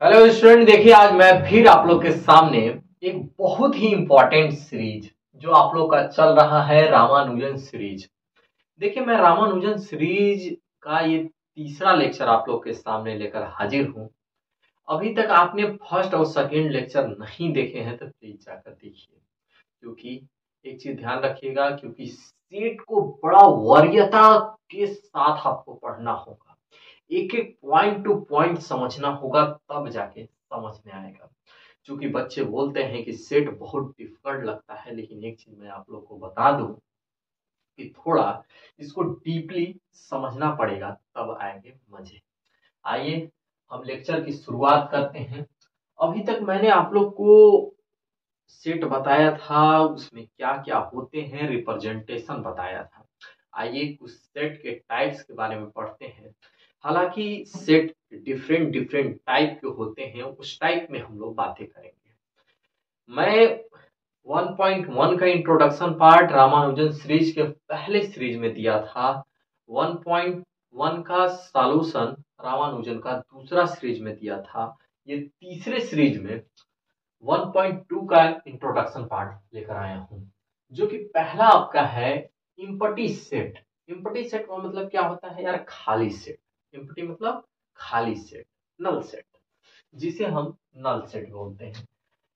Hello student, देखिए आज मैं फिर आप लोग के सामने एक बहुत ही इंपॉर्टेंट सीरीज जो आप लोग का चल रहा है रामानुजन सीरीज। देखिए मैं रामानुजन सीरीज का ये तीसरा लेक्चर आप लोग के सामने लेकर हाजिर हूँ। अभी तक आपने फर्स्ट और सेकंड लेक्चर नहीं देखे हैं तो प्लीज जाकर देखिए, क्योंकि एक चीज ध्यान रखिएगा, क्योंकि सेट को बड़ा वरीयता के साथ आपको पढ़ना होगा। एक एक पॉइंट टू पॉइंट समझना होगा, तब जाके समझ में आएगा। क्योंकि बच्चे बोलते हैं कि सेट बहुत डिफिकल्ट लगता है, लेकिन एक चीज मैं आप लोग को बता दूं कि थोड़ा इसको डीपली समझना पड़ेगा, तब आएंगे मजे। आइए हम लेक्चर की शुरुआत करते हैं। अभी तक मैंने आप लोग को सेट बताया था, उसमें क्या क्या होते हैं, रिप्रेजेंटेशन बताया था। आइए कुछ सेट के टाइप्स के बारे में पढ़ते हैं। हालांकि सेट डिफरेंट डिफरेंट टाइप के होते हैं, उस टाइप में हम लोग बातें करेंगे। मैं 1.1 का इंट्रोडक्शन पार्ट रामानुजन सीरीज के पहले सीरीज में दिया था। 1.1 का सॉल्यूशन रामानुजन का दूसरा सीरीज में दिया था। ये तीसरे सीरीज में 1.2 का इंट्रोडक्शन पार्ट लेकर आया हूं, जो कि पहला आपका है इम्पटी सेट। इम्पटी सेट का मतलब क्या होता है यार? खाली सेट। इम्पटी मतलब खाली सेट, नल सेट, जिसे हम नल सेट बोलते हैं।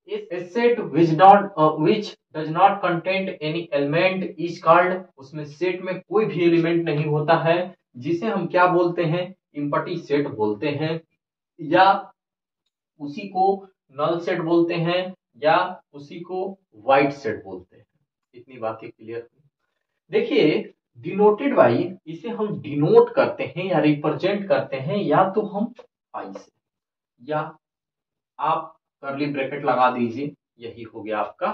इस set which does not contain any element is called, उसमें सेट में कोई भी एलिमेंट नहीं होता है, जिसे हम क्या बोलते हैं? इम्पटी सेट बोलते हैं, या उसी को नल सेट बोलते हैं, या उसी को वाइट सेट बोलते हैं। इतनी बातें क्लियर हुई। देखिए डिनोटेड बाई, इसे हम डिनोट करते हैं या रिप्रेजेंट करते हैं, या तो हम आई से, या आप कर्ली ब्रैकेट लगा दीजिए। यही हो गया आपका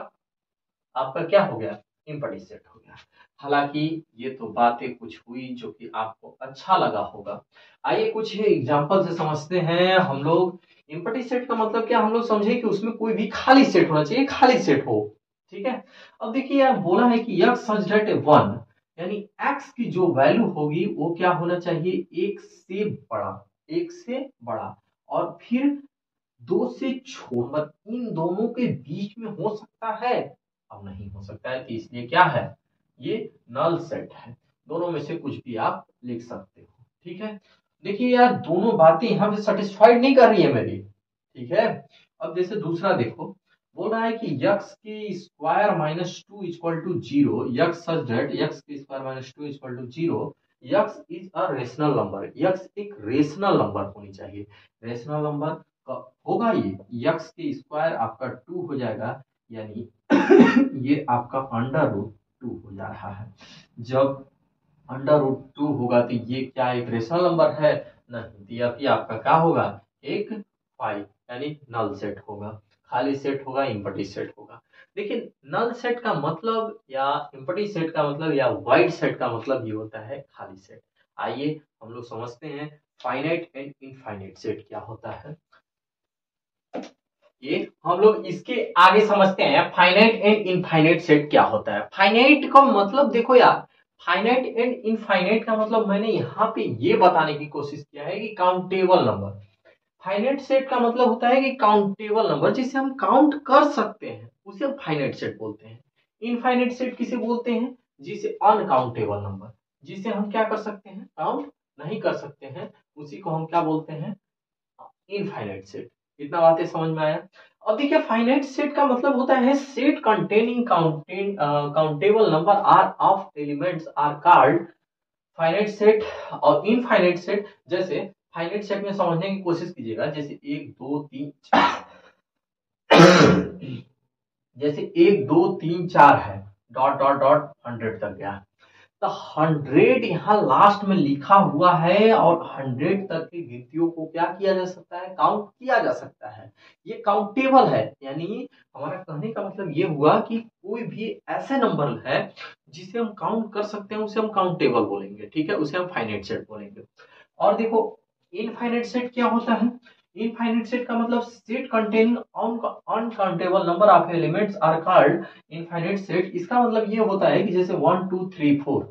आपका क्या हो गया? इम्पटी सेट हो गया। हालांकि ये तो बातें कुछ हुई जो कि आपको अच्छा लगा होगा। आइए कुछ एग्जांपल से समझते हैं हम लोग। इम्पटी सेट का मतलब क्या, हम लोग समझे कि उसमें कोई भी खाली सेट होना चाहिए, खाली सेट हो। ठीक है। अब देखिए यार, बोला है कि x सच दैट 1, यानी x की जो वैल्यू होगी वो क्या होना चाहिए? एक से बड़ा, एक से बड़ा, और फिर दो से छोटा। इन दोनों के बीच में हो सकता है? अब नहीं हो सकता है, तो इसलिए क्या है? ये नल सेट है। दोनों में से कुछ भी आप लिख सकते हो। ठीक है। देखिए यार, दोनों बातें यहां पे सेटिस्फाइड नहीं कर रही है मेरी। ठीक है। अब जैसे दूसरा देखो, बोल रहा है कि यक्स की square minus two equal to zero, x such that x की square minus two equal to zero, x is a rational number. X एक रेशनल नंबर होनी चाहिए। रेशनल नंबर होगा ये, यक्स के स्क्वायर आपका 2 हो जाएगा, यानी ये आपका अंडर रूट 2 हो जा रहा है। जब अंडर रूट 2 होगा तो ये क्या एक रेशनल नंबर है? नहीं, तो ये आपका क्या होगा? एक फाइव, यानी नल सेट होगा। खाली सेट होगा, इम्पटी सेट होगा। लेकिन नल सेट का मतलब या इम्पटी सेट का मतलब या वाइड सेट का मतलब ये होता है खाली सेट। आइए हम लोग समझते हैं फाइनाइट एंड इनफाइनाइट सेट क्या होता है। ये हम लोग इसके आगे समझते हैं फाइनाइट एंड इनफाइनाइट सेट क्या होता है। फाइनाइट का मतलब देखो यार, फाइनाइट एंड इनफाइनाइट का मतलब मैंने यहाँ पे ये बताने की कोशिश किया है कि काउंटेबल नंबर। फाइनाइट सेट का मतलब होता है कि काउंटेबल नंबर, जिसे हम काउंट कर सकते हैं, उसे हम फाइनाइट सेट बोलते हैं। इनफाइनाइट सेट किसे बोलते हैं? जिसे अनकाउंटेबल नंबर, जिसे हम क्या कर सकते हैं? काउंट नहीं कर सकते हैं, उसी को हम क्या बोलते हैं? Infinite set. इतना बातें समझ में आया। अब देखिए फाइनाइट सेट का मतलब होता है set containing countable number are of elements are called finite set. और इनफाइनाइट सेट, जैसे फाइनाइट सेट में समझने की कोशिश कीजिएगा, जैसे एक दो तीन जैसे एक दो तीन चार है, डॉट डॉट डॉट 100 तक गया, तो 100 यहाँ लास्ट में लिखा हुआ है, और 100 तक की गिनतियों को क्या किया जा सकता है? काउंट किया जा सकता है। ये काउंटेबल है, यानी हमारा कहने का मतलब ये हुआ कि कोई भी ऐसे नंबर है जिसे हम काउंट कर सकते हैं, उसे हम काउंटेबल बोलेंगे। ठीक है, उसे हम फाइनाइट सेट बोलेंगे। और देखो इनफाइनाइट सेट क्या होता है? इनफाइनाइट सेट का मतलब set containing uncountable number of elements are called infinite set. इसका मतलब ये होता है कि जैसे 1 2 3 4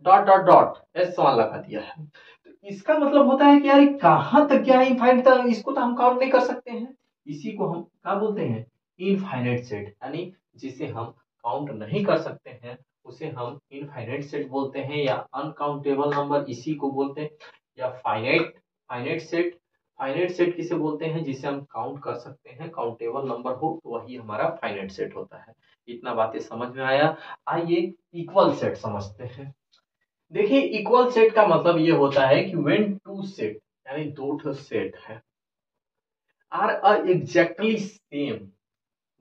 डॉट डॉट डॉट ऐसा लगा दिया है, तो इसका मतलब होता है कि यार कहाँ तक क्या इनफाइनाइट तक, इसको तो हम काउंट नहीं कर सकते हैं। इसी को हम क्या बोलते हैं, इनफाइनाइट सेट, यानी जिसे हम काउंट नहीं कर सकते हैं उसे हम इनफाइनाइट सेट बोलते हैं, या अनकाउंटेबल नंबर इसी को बोलते हैं, या finite finite set. Finite set किसे बोलते हैं, जिसे हम काउंट कर सकते हैं, काउंटेबल नंबर हो तो वही हमारा फाइनाइट सेट होता है। इतना बातें समझ में आया। आइए इक्वल सेट समझते हैं। देखिए इक्वल सेट का मतलब ये होता है कि व्हेन टू सेट, यानी दो ठो सेट है, are exactly same,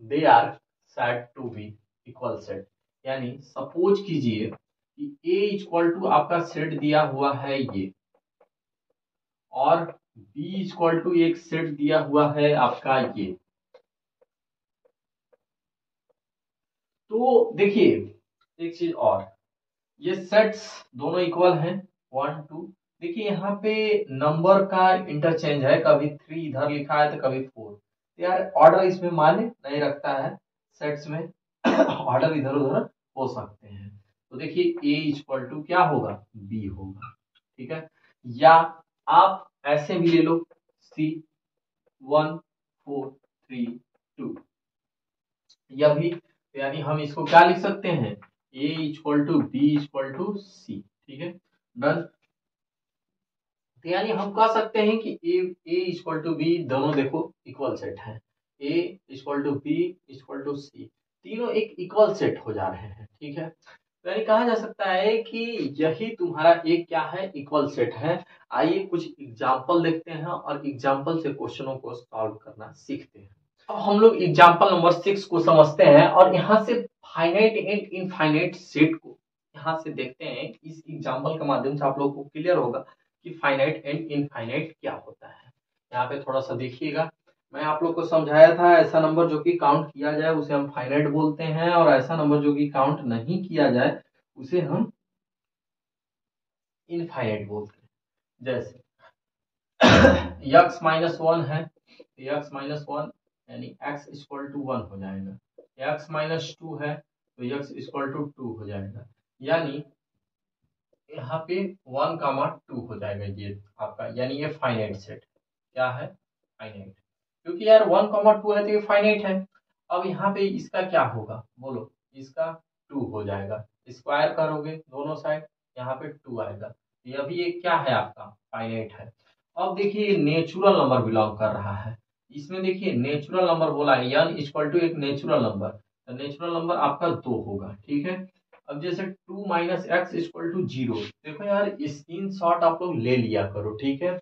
they are said to B equal set. यानी सपोज कीजिए कि ए इक्वल टू आपका सेट दिया हुआ है ये, और बी इक्वल टू एक सेट दिया हुआ है आपका ये। तो देखिए एक चीज और, ये सेट्स दोनों इक्वल हैं, 1 2। देखिए यहाँ पे नंबर का इंटरचेंज है, कभी 3 इधर लिखा है तो कभी 4। तो यार ऑर्डर इसमें माने नहीं रखता है, सेट्स में ऑर्डर इधर उधर हो सकते हैं। तो देखिए ए इक्वल टू क्या होगा, बी होगा, ठीक है। या आप ऐसे भी ले लो, सी 1 4 3 2, यह भी, यानी हम इसको क्या लिख सकते हैं, a equal to B equal to c, ठीक है, डन। तो यानी हम कह सकते हैं कि ए इक्वल टू बी दोनों देखो इक्वल सेट है, a equal to B equal to c, तीनों एक इक्वल सेट हो जा रहे हैं, ठीक है। तो यानी कहा जा सकता है कि यही तुम्हारा एक क्या है, इक्वल सेट है। आइए कुछ एग्जाम्पल देखते हैं और एग्जाम्पल से क्वेश्चनों को सॉल्व करना सीखते हैं। अब हम लोग एग्जाम्पल नंबर 6 को समझते हैं, और यहाँ से फाइनाइट एंड इनफाइनाइट सेट को यहाँ से देखते हैं। इस एग्जाम्पल के माध्यम से आप लोग को क्लियर होगा कि फाइनाइट एंड इनफाइनाइट क्या होता है। यहाँ पे थोड़ा सा देखिएगा, मैं आप लोग को समझाया था, ऐसा नंबर जो कि काउंट किया जाए उसे हम फाइनाइट बोलते हैं, और ऐसा नंबर जो कि काउंट नहीं किया जाए उसे हम इनफाइनाइट बोलते हैं। जैसे x-1 है, x-1 यानी x इक्वल टू 1 हो जाएगा, x-2 है तो x इक्वल टू 2 हो जाएगा, यानी यहाँ पे 1 2 हो जाएगा ये आपका, यानी ये फाइनाइट सेट क्या है, फाइनाइट। क्योंकि यार 1 2 है तो ये फाइनाइट है। अब यहाँ पे इसका क्या होगा बोलो, इसका 2 हो जाएगा, स्क्वायर करोगे दोनों साइड, यहाँ पे 2 आएगा, ये भी एक क्या है आपका, फाइनाइट है। अब देखिए नेचुरल नंबर बिलोंग कर रहा है, इसमें देखिए नेचुरल नंबर बोला है, यानी इक्वल टू एक नेचुरल नंबर, तो नेचुरल नंबर आपका 2 होगा, ठीक है। अब जैसे 2 माइनस एक्स इक्वल टू 0, देखो यार स्क्रीन शॉट आप लोग ले लिया करो, ठीक है।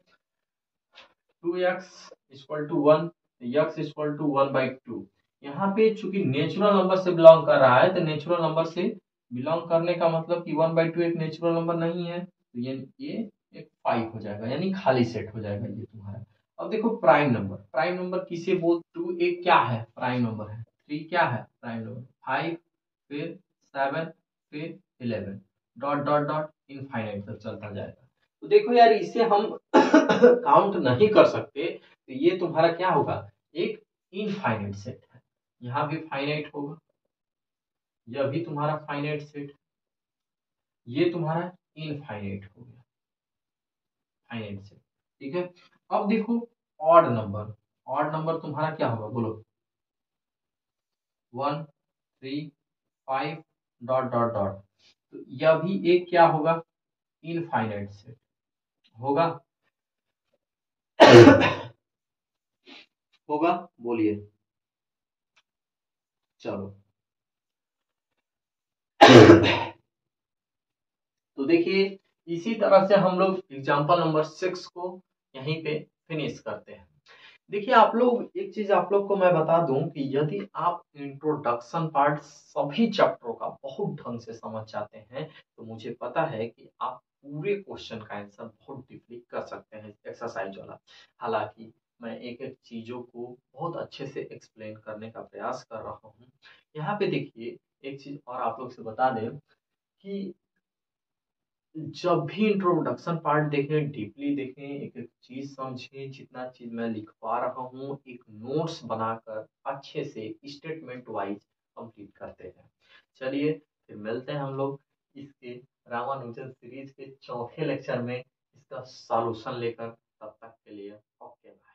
2x equal to 1, x equal to 1/2। यहाँ पे चूंकि नेचुरल नंबर से बिलोंग कर रहा है, तो नेचुरल नंबर से बिलोंग करने का मतलब कि 1/2 एक नेचुरल नंबर नहीं है, तो ये एक 5 हो जाएगा, यानी खाली सेट हो जाएगा ये तुम्हारा। अब देखो प्राइम नंबर, प्राइम नंबर किसे बोल, 2 एक क्या है, प्राइम नंबर है, 3 क्या है प्राइम नंबर, 5, फिर 7, फिर 11, डॉट डॉट डॉट इनफाइनाइट तक चलता जाएगा। तो देखो यार इसे हम काउंट नहीं कर सकते, तो ये तुम्हारा क्या होगा, एक इनफाइनाइट सेट है। यहाँ भी फाइनाइट होगा, यह भी तुम्हारा फाइनाइट सेट, ये तुम्हारा इनफाइनाइट हो गया, फाइनाइट सेट, ठीक है। अब देखो ऑड नंबर, ऑड नंबर तुम्हारा क्या होगा बोलो, 1 3 5 डॉट डॉट डॉट, तो यह भी एक क्या होगा, इनफाइनाइट सेट होगा। होगा, बोलिए, चलो। तो देखिए इसी तरह से हम लोग एग्जाम्पल नंबर 6 को यहीं पे फिनिश करते हैं। देखिए आप लोग एक चीज आप लोग को मैं बता दूं कि यदि आप इंट्रोडक्शन पार्ट सभी चैप्टरों का बहुत ढंग से समझ जाते हैं, तो मुझे पता है कि आप पूरे क्वेश्चन का आंसर बहुत डीपली कर सकते हैं एक्सरसाइज वाला। हालांकि मैं एक एक चीजों को बहुत अच्छे से एक्सप्लेन करने का प्रयास कर रहा हूँ। यहाँ पे देखिए एक चीज और आप लोग से बता दें कि जब भी इंट्रोडक्शन पार्ट देखें, डीपली देखें, एक एक चीज समझें, जितना चीज मैं लिखवा रहा हूँ एक नोट्स बनाकर अच्छे से स्टेटमेंट वाइज कंप्लीट करते हैं। चलिए फिर मिलते हैं हम लोग इसके रामानुजन सीरीज के चौथे लेक्चर में। इसका सॉल्यूशन लेकर। तब तक के लिए ओके।